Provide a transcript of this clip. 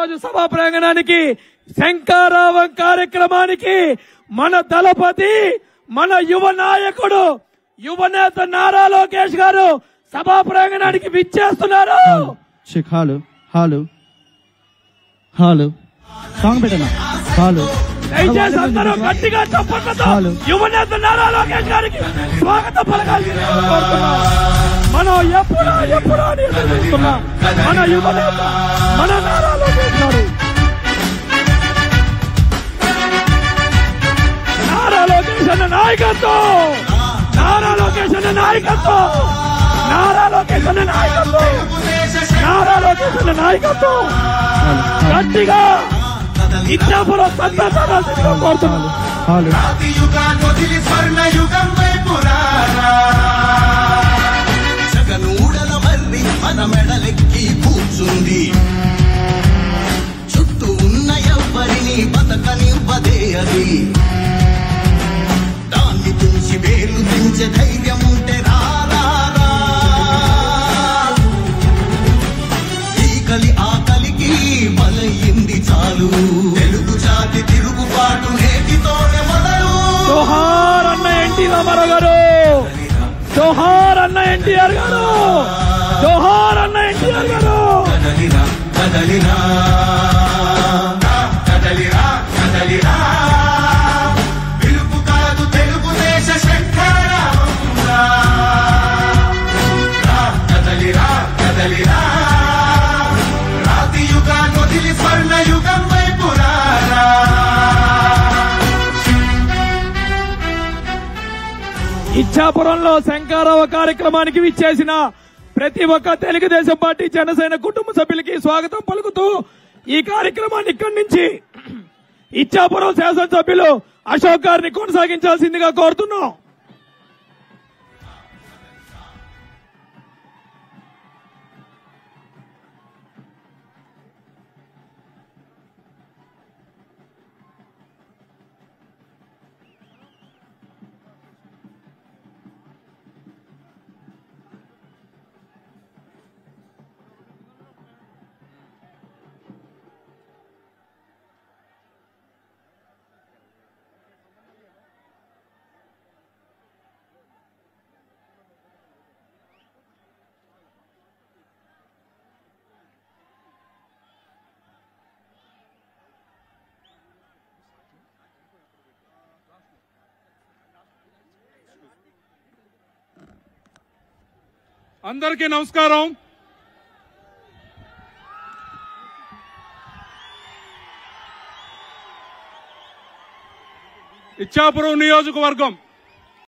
రోజు సభా ప్రాంగణానికి శంఖారావం కార్యక్రమానికి మన దళపతి, మన యువ నాయకుడు, యువనేత నారా లోకేష్ గారు సభా ప్రాంగణానికి విచ్చేస్తున్నారు. హలో హలో హలో సాంగ్ పెట్టనా? హలో దయచేసి అందరూ గట్టిగా చప్పట్లతో యువనేత నారా లోకేష్ గారికి స్వాగతం పలకాలి. మనం ఎప్పుడో అని ఎదురుస్తున్నాం మన యువనేత మన నారా లోకేష్ గారు. నారా లోకేష్ అన్న నాయకత్వం, నారా లోకేష్ అన్న నాయకత్వం, నారా లోకేష్ అన్న నాయకత్వం, నారా లోకేష్ అన్న నాయకత్వం. గట్టిగా ఇచ్చాపురం సంతానాల్సిందిగా కోరుతున్నాను. జగనూడల మర్రి మన మెడలెక్కి కూర్చుంది, చుట్టూ ఉన్న ఎవ్వరిని బతకనివ్వదే అది. దాన్ని తుంచి వేలు దించే ధైర్యం ఉంటే రారా, ఈ కలి ఆకలికి బలయింది చాలు. తెలుగు జాతి తిరుగుబాటు నేటితోనే మొదలు. జోహార్ అన్న ఎన్టీ రామారావు గారు, జోహార్ అన్న ఎన్టీఆర్ గారు, జోహార్ అన్న ఎన్టీఆర్ గారు. కదలిరా కదలిరా కదలిరా కదలిరా, పిలుపు కాదు తెలుగుదేశ శంఖారావంగా. కదలిరా కదలిరా, రాతి యుగాన్ని వదిలి స్వర్ణ యుగం వైపు రారా. ఇచ్చాపురంలో శంఖారావ కార్యక్రమానికి విచ్చేసిన ప్రతి ఒక్క తెలుగుదేశం పార్టీ జనసేన కుటుంబ సభ్యులకి స్వాగతం పలుకుతూ ఈ కార్యక్రమాన్ని ఇక్కడి నుంచి ఇచ్చాపురం శాసనసభ్యులు అశోక్ గారిని కొనసాగించాల్సిందిగా కోరుతున్నాం. అందరికీ నమస్కారం. ఇచ్చాపురం నియోజకవర్గం